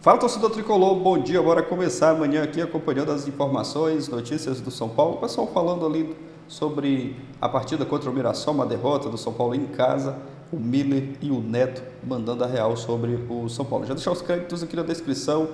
Fala, torcedor tricolor, bom dia. Bora começar amanhã aqui acompanhando as informações, notícias do São Paulo. O pessoal falando ali sobre a partida contra o Mirassol, uma derrota do São Paulo em casa. O Miller e o Neto mandando a real sobre o São Paulo. Já deixar os créditos aqui na descrição.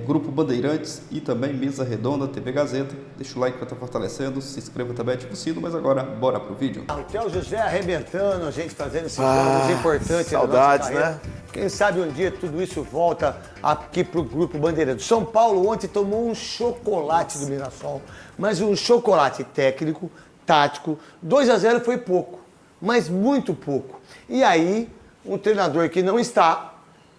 Grupo Bandeirantes e também Mesa Redonda, TV Gazeta. Deixa o like para estar fortalecendo, se inscreva também, ativa o sino, mas agora bora pro vídeo. O Theo José arrebentando, a gente fazendo esses jogos importantes. Saudades, né? Quem sabe um dia tudo isso volta aqui pro Grupo Bandeirantes. São Paulo ontem tomou um chocolate do Mirassol, mas um chocolate técnico, tático. 2-0 foi pouco, mas muito pouco. E aí, um treinador que não está,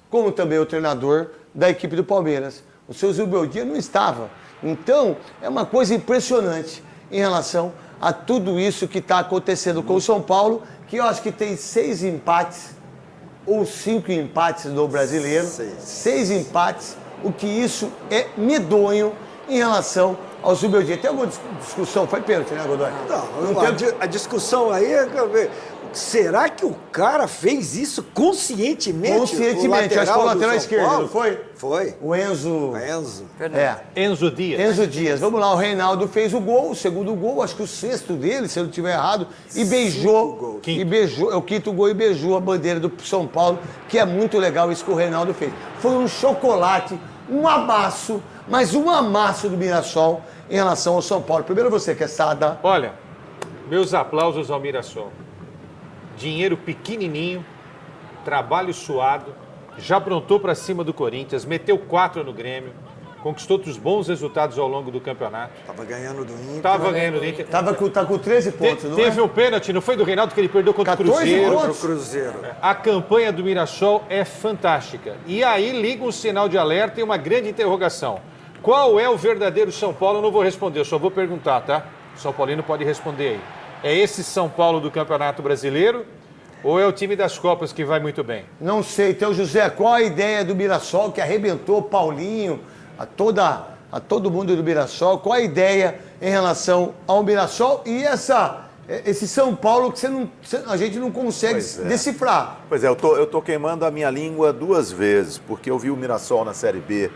como também o treinador da equipe do Palmeiras. O seu Zubeldia não estava. Então, é uma coisa impressionante em relação a tudo isso que está acontecendo com o São Paulo, que eu acho que tem 6 empates ou 5 empates no Brasileiro. 6 empates, o que isso é medonho em relação ao Zubeldia. Tem alguma discussão? Foi pênalti, né, Godoy? Não, a discussão aí é... Será que o cara fez isso conscientemente? Conscientemente, acho que foi o lateral esquerdo, não foi? Foi. O Enzo. Enzo Dias. Enzo Dias. Vamos lá, o Reinaldo fez o gol, o segundo gol, acho que o sexto dele, se eu não estiver errado, e beijou. E beijou, é o quinto gol e beijou a bandeira do São Paulo, que é muito legal isso que o Reinaldo fez. Foi um chocolate, um amasso, mas um amasso do Mirassol em relação ao São Paulo. Primeiro você, Quesada. Olha, meus aplausos ao Mirassol. Dinheiro pequenininho, trabalho suado, já aprontou para cima do Corinthians, meteu 4 no Grêmio, conquistou outros bons resultados ao longo do campeonato. Tava ganhando do Inter. Tá com 13 pontos, não é? Teve um pênalti, não foi do Reinaldo que ele perdeu contra o Cruzeiro? Contra o Cruzeiro. A campanha do Mirassol é fantástica. E aí liga um sinal de alerta e uma grande interrogação. Qual é o verdadeiro São Paulo? Eu não vou responder, eu só vou perguntar, tá? O São Paulino pode responder aí. É esse São Paulo do Campeonato Brasileiro ou é o time das Copas que vai muito bem? Não sei. Então, José, qual a ideia do Mirassol que arrebentou Paulinho, a todo mundo do Mirassol? Qual a ideia em relação ao Mirassol e esse São Paulo que a gente não consegue decifrar? Pois é, eu tô queimando a minha língua 2 vezes, porque eu vi o Mirassol na Série B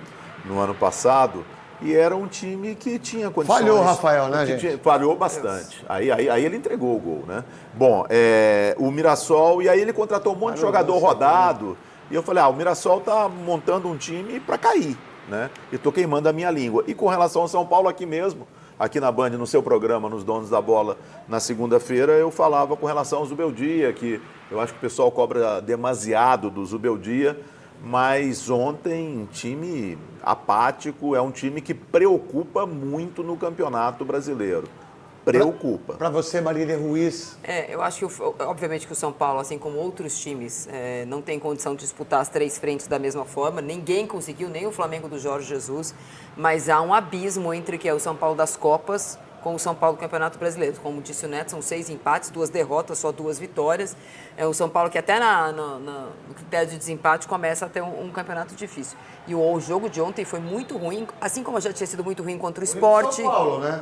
no ano passado e era um time que tinha condições... Falhou, Rafael, né, gente? Falhou bastante. Aí ele entregou o gol, né? Bom, o Mirassol... E aí ele contratou um monte de jogador rodado. E eu falei, o Mirassol tá montando um time para cair, né? E tô queimando a minha língua. E com relação ao São Paulo, aqui mesmo, aqui na Band, no seu programa, nos Donos da Bola, na segunda-feira, eu falava com relação ao Zubeldia, que eu acho que o pessoal cobra demasiado do Zubeldia, mas ontem, time apático, é um time que preocupa muito no Campeonato Brasileiro. Preocupa. Para você, Marília Ruiz. Eu acho que, obviamente, que o São Paulo, assim como outros times, não tem condição de disputar as 3 frentes da mesma forma. Ninguém conseguiu, nem o Flamengo do Jorge Jesus. Mas há um abismo entre que é o São Paulo das Copas com o São Paulo do Campeonato Brasileiro. Como disse o Neto, são 6 empates, 2 derrotas, só 2 vitórias. É o São Paulo que até no critério de desempate começa a ter um campeonato difícil. E o jogo de ontem foi muito ruim, assim como já tinha sido muito ruim contra o Sport. Do São Paulo, né?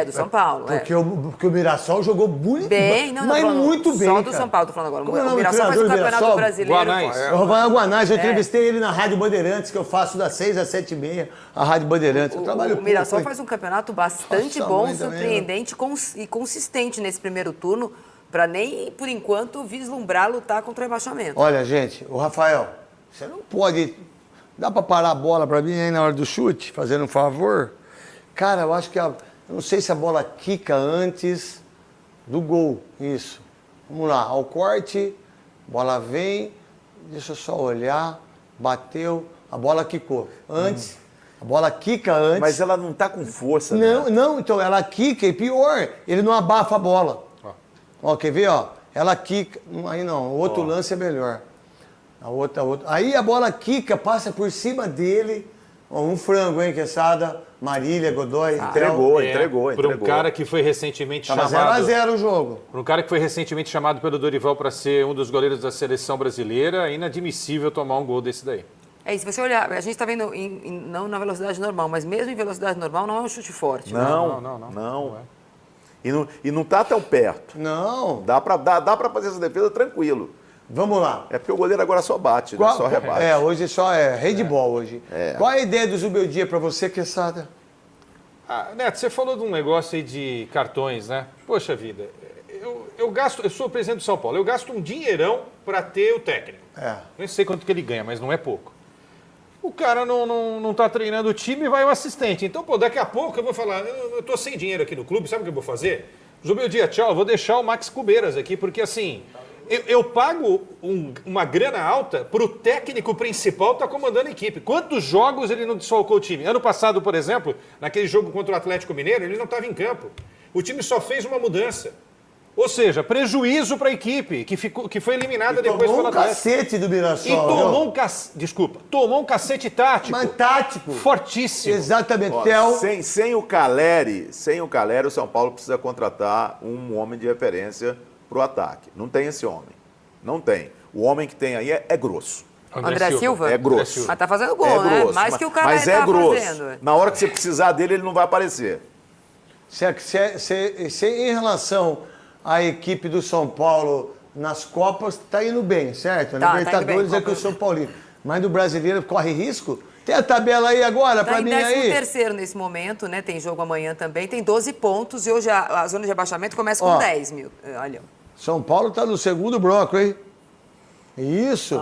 Do São Paulo. Porque o Mirassol jogou muito bem. Mas muito bem, só do São Paulo, tô falando agora. Como o Mirassol faz o Campeonato Brasileiro. Guanais. O Rafael Guanais, eu entrevistei ele na Rádio Bandeirantes, que eu faço das 6 às 7h30, a Rádio Bandeirantes. O Mirassol faz um campeonato bastante bom, surpreendente e consistente nesse primeiro turno, para nem, por enquanto, vislumbrar lutar contra o rebaixamento. Olha, gente, o Rafael, você não pode... Dá para parar a bola para mim aí na hora do chute, fazendo um favor? Cara, eu acho que eu não sei se a bola quica antes do gol, isso. Vamos lá, ao corte, bola vem, deixa eu só olhar, bateu, a bola quicou. Antes, a bola quica antes. Mas ela não tá com força, Não, então ela quica e pior, ele não abafa a bola. Ó, quer ver, ó? Ela quica, aí não, o outro lance é melhor. A outra. Aí a bola quica, passa por cima dele. Ó, um frango, hein, Quesada? Marília, Godoy. Entregou. Para um cara que foi recentemente chamado... Tava 0x0 o jogo. Para um cara que foi recentemente chamado pelo Dorival para ser um dos goleiros da seleção brasileira, é inadmissível tomar um gol desse daí. Se você olhar, a gente está vendo não na velocidade normal, mas mesmo em velocidade normal não é um chute forte. Não. E não tá tão perto. Não. Dá para fazer essa defesa tranquilo. Vamos lá. É porque o goleiro agora só bate, né? Só rebate. Hoje só é handball hoje. Qual é a ideia do Zubeldia para você, Quesada? Neto, você falou de um negócio aí de cartões, né? Poxa vida, eu sou o presidente do São Paulo, eu gasto um dinheirão para ter o técnico. Nem sei quanto que ele ganha, mas não é pouco. O cara não tá treinando o time e vai o assistente. Então, daqui a pouco eu vou falar, eu tô sem dinheiro aqui no clube, sabe o que eu vou fazer? Zubeldia, tchau, eu vou deixar o Max Cubeiras aqui, porque assim, eu pago uma grana alta pro técnico principal estar comandando a equipe. Quantos jogos ele não desfalcou o time? Ano passado, por exemplo, naquele jogo contra o Atlético Mineiro, ele não estava em campo. O time só fez uma mudança. Ou seja, prejuízo para a equipe, que foi eliminada depois pelo Atlético. Cacete do Mirassol. E tomou um cacete tático. Mas tático. Fortíssimo. Exatamente. Sem o Caleri, o São Paulo precisa contratar um homem de referência para o ataque. Não tem esse homem. Não tem. O homem que tem aí é grosso. André Silva? É grosso. Mas tá fazendo gol, né? Grosso, Mais que o cara mas tá é grosso. fazendo. Na hora que você precisar dele, ele não vai aparecer. Em relação à equipe do São Paulo nas Copas, tá indo bem, certo? Tá Libertadores indo bem. é que o São Paulino. Mas do brasileiro corre risco? Tem a tabela aí agora para mim aí? Tá em 13º nesse momento, né? Tem jogo amanhã também. Tem 12 pontos e hoje a zona de abaixamento começa com 10 mil. Olha. São Paulo tá no segundo bloco, hein? Isso.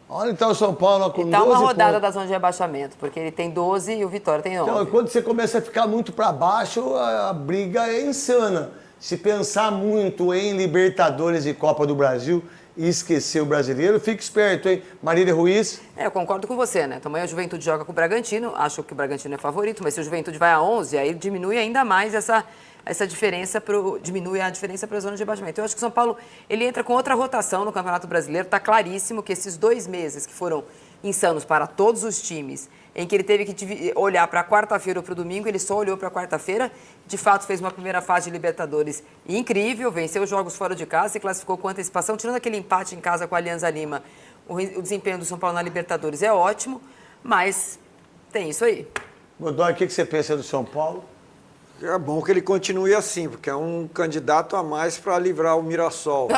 Olha então o São Paulo com 12 pontos. Tá uma rodada pontos. da zona de abaixamento, porque ele tem 12 e o Vitória tem 9. Então, quando você começa a ficar muito para baixo, a briga é insana. Se pensar muito em Libertadores e Copa do Brasil e esquecer o brasileiro, fica esperto, hein? Marília Ruiz. Eu concordo com você, né? Amanhã o Juventude joga com o Bragantino, acho que o Bragantino é favorito, mas se o Juventude vai a 11, aí diminui ainda mais essa diferença, diminui a diferença para a zona de abaixamento. Eu acho que o São Paulo, ele entra com outra rotação no Campeonato Brasileiro, está claríssimo que esses 2 meses que foram insanos para todos os times, em que ele teve que olhar para a quarta-feira ou para o domingo, ele só olhou para a quarta-feira, de fato fez uma primeira fase de Libertadores incrível, venceu os jogos fora de casa, se classificou com antecipação, tirando aquele empate em casa com a Alianza Lima, o desempenho do São Paulo na Libertadores é ótimo, mas tem isso aí. Godoy, o que você pensa do São Paulo? É bom que ele continue assim, porque é um candidato a mais para livrar o Mirassol.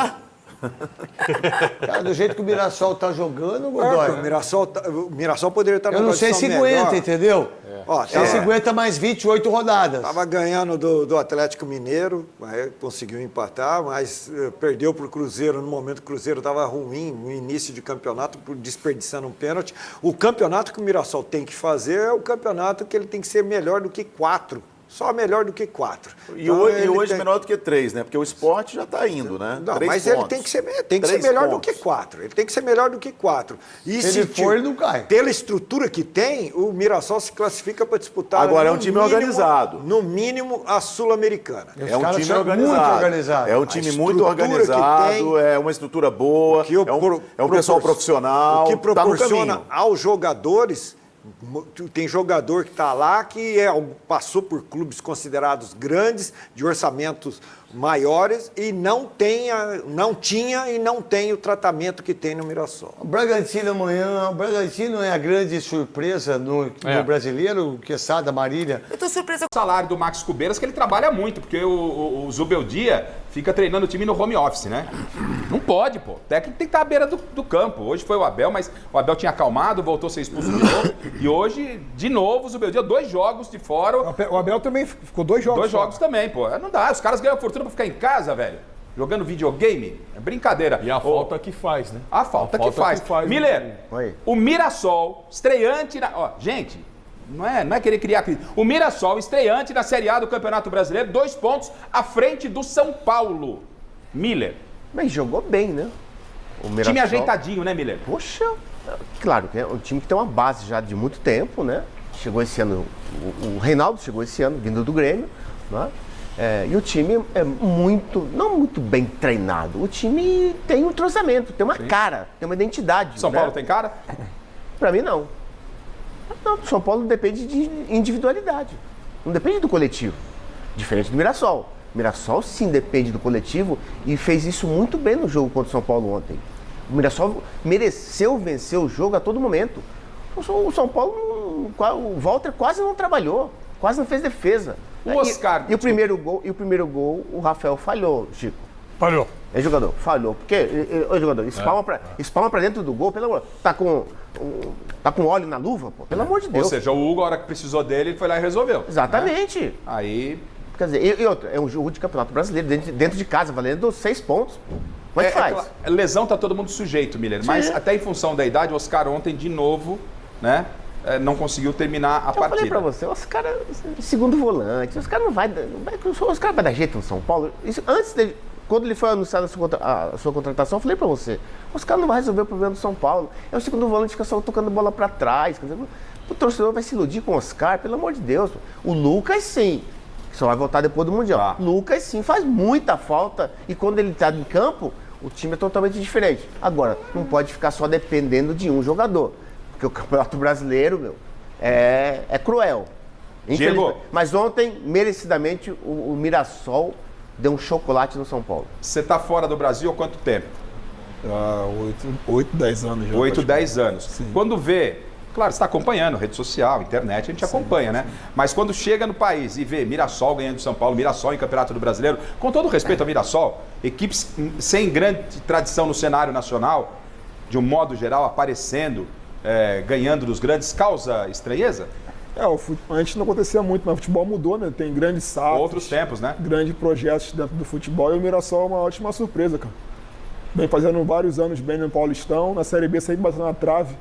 Cara, do jeito que o Mirassol tá jogando, Godoy. O Mirassol poderia estar Eu não sei se aguenta, entendeu? Se aguenta mais 28 rodadas. Estava ganhando do Atlético Mineiro, conseguiu empatar, mas perdeu para o Cruzeiro no momento que o Cruzeiro estava ruim no início de campeonato, desperdiçando um pênalti. O campeonato que o Mirassol tem que fazer é o campeonato que ele tem que ser melhor do que 4. Só melhor do que 4. E hoje menor do que 3, né? Porque o Sport já está indo, né? Não, mas ele tem que ser melhor do que 4. Ele tem que ser melhor do que 4. E se ele for, ele não cai. Pela estrutura que tem, o Mirassol se classifica para disputar. Agora é um time organizado. No mínimo, a Sul-Americana. É um time organizado. É um time muito organizado, é uma estrutura boa, é um pessoal profissional. O que proporciona aos jogadores. Tem jogador que está lá que passou por clubes considerados grandes, de orçamentos maiores, e não tinha e não tem o tratamento que tem no Mirassol. O Bragantino amanhã, é a grande surpresa no brasileiro, Quesada, Marília. Eu estou surpresa com o salário do Max Cubeiras, que ele trabalha muito, porque o Zubeldia fica treinando o time no home office, né? Não pode, pô. O técnico tem que estar à beira do campo. Hoje foi o Abel, mas o Abel tinha acalmado, voltou a ser expulso de novo. E hoje, de novo, o Zubeldia, 2 jogos de fora. O Abel também ficou 2 jogos. 2 jogos também, pô. Não dá, os caras ganham fortuna pra ficar em casa, velho. Jogando videogame. É brincadeira. E a falta que faz, né? A falta que faz. Miller, o Mirassol, estreante na... Ó, gente, não é querer criar crise. O Mirassol, estreante na Série A do Campeonato Brasileiro, 2 pontos à frente do São Paulo. Miller. Mas jogou bem, né? O Mirassol... Time ajeitadinho, né, Miller? Poxa, claro, é um time que tem uma base já de muito tempo, né? Chegou esse ano, o Reinaldo chegou esse ano, vindo do Grêmio, né? E o time é não muito bem treinado. O time tem um entrosamento, tem uma cara, tem uma identidade. São Paulo tem cara? Pra mim, não. Não, São Paulo depende de individualidade, não depende do coletivo. Diferente do Mirassol. O Mirassol, sim, depende do coletivo e fez isso muito bem no jogo contra o São Paulo ontem. O Mirassol mereceu vencer o jogo a todo momento. O São Paulo, o Walter quase não trabalhou, quase não fez defesa. O Oscar. E o primeiro gol, o Rafael falhou, Chico. Falhou. É jogador, falhou. Porque, ô jogador, espalma pra dentro do gol, pelo amor. Tá com óleo na luva, pô, pelo amor de Deus. Ou seja, o Hugo, a hora que precisou dele, ele foi lá e resolveu. Exatamente. Né? Aí. Quer dizer, e outra, é um jogo de campeonato brasileiro, dentro de casa, valendo 6 pontos. Como é que faz? Lesão tá todo mundo sujeito, Miller. Mas até em função da idade, o Oscar ontem, de novo, né? Não conseguiu terminar a partida. Eu falei pra você, os caras, segundo volante, os caras não vai dar jeito no São Paulo. Isso, antes dele, quando ele foi anunciado a sua contratação, eu falei pra você, os caras não vão resolver o problema do São Paulo. É o segundo volante que fica só tocando bola pra trás. Quer dizer, o torcedor vai se iludir com o Oscar, pelo amor de Deus. O Lucas, sim, só vai voltar depois do Mundial. Lucas, sim, faz muita falta. E quando ele tá em campo, o time é totalmente diferente. Agora, não pode ficar só dependendo de um jogador. Porque o Campeonato Brasileiro, meu, é cruel. Diego. Mas ontem, merecidamente, o Mirassol deu um chocolate no São Paulo. Você tá fora do Brasil há quanto tempo? 8, 10 anos já. 8, 10 anos. Sim. Quando vê, claro, você está acompanhando, rede social, internet, a gente acompanha, né? Mas quando chega no país e vê Mirassol ganhando de São Paulo, Mirassol em Campeonato do Brasileiro, com todo respeito ao Mirassol, equipes sem grande tradição no cenário nacional, de um modo geral, aparecendo, ganhando dos grandes, causa estranheza? Antes não acontecia muito, mas o futebol mudou, né? Tem grandes SAFs. Outros tempos, né? Grandes projetos dentro do futebol e o Mirassol é uma ótima surpresa, cara. Vem fazendo vários anos bem no Paulistão, na Série B sempre batendo na trave.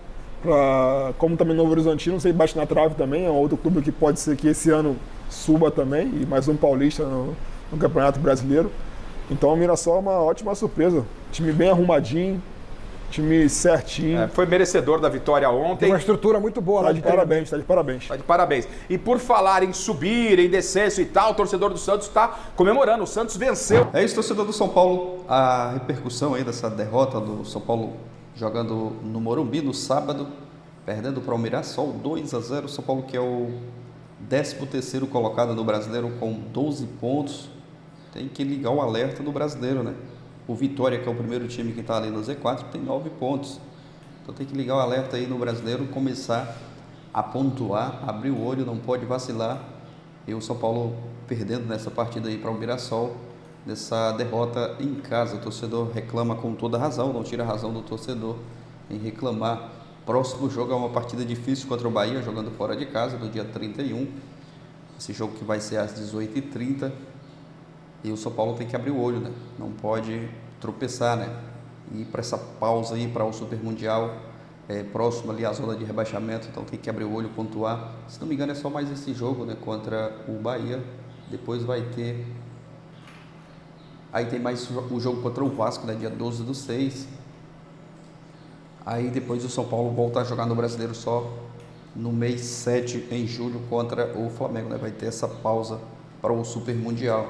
Como também Novo Horizontino, sempre bate na trave também, é um outro clube que pode ser que esse ano suba também, e mais um paulista no Campeonato Brasileiro. Então o Mirassol é uma ótima surpresa. Time bem arrumadinho, time certinho. Foi merecedor da vitória ontem. Tem uma estrutura muito boa lá, tá de parabéns. Tá de parabéns. E por falar em subir, em descenso e tal, o torcedor do Santos está comemorando. O Santos venceu. É isso, torcedor do São Paulo. A repercussão aí dessa derrota do São Paulo jogando no Morumbi no sábado, perdendo para o Mirassol 2-0. O São Paulo, que é o 13º colocado no Brasileiro com 12 pontos, tem que ligar o alerta do Brasileiro, né? O Vitória, que é o primeiro time que está ali no Z4, tem 9 pontos. Então tem que ligar o alerta aí no Brasileiro, começar a pontuar, abrir o olho, não pode vacilar. E o São Paulo perdendo nessa partida aí para o Mirassol, nessa derrota em casa. O torcedor reclama com toda razão, não tira a razão do torcedor em reclamar. Próximo jogo é uma partida difícil contra o Bahia, jogando fora de casa, no dia 31. Esse jogo que vai ser às 18h30. E o São Paulo tem que abrir o olho, né? Não pode tropeçar, né? E para essa pausa aí para o Super Mundial, próximo ali à zona de rebaixamento, então tem que abrir o olho, pontuar. Se não me engano é só mais esse jogo, né? Contra o Bahia. Depois vai ter... Aí tem mais o jogo contra o Vasco, né? Dia 12/6. Aí depois o São Paulo volta a jogar no Brasileiro só no mês 7, em julho, contra o Flamengo, né? Vai ter essa pausa para o Super Mundial.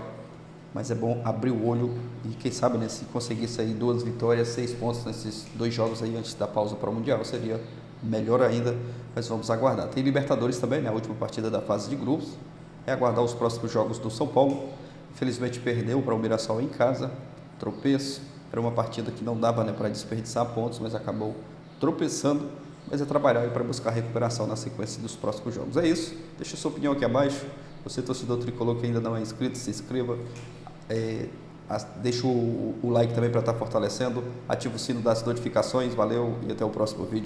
Mas é bom abrir o olho e quem sabe, né, se conseguir sair 2 vitórias, 6 pontos nesses 2 jogos aí antes da pausa para o Mundial, seria melhor ainda, mas vamos aguardar. Tem Libertadores também, né, a última partida da fase de grupos, é aguardar os próximos jogos do São Paulo. Infelizmente perdeu para o Mirassol em casa, tropeço, era uma partida que não dava, né, para desperdiçar pontos, mas acabou tropeçando, mas é trabalhar aí para buscar recuperação na sequência dos próximos jogos. É isso, deixa sua opinião aqui abaixo. Você, torcedor tricolor que ainda não é inscrito, se inscreva, deixa o like também para estar fortalecendo, ativa o sino das notificações, valeu e até o próximo vídeo.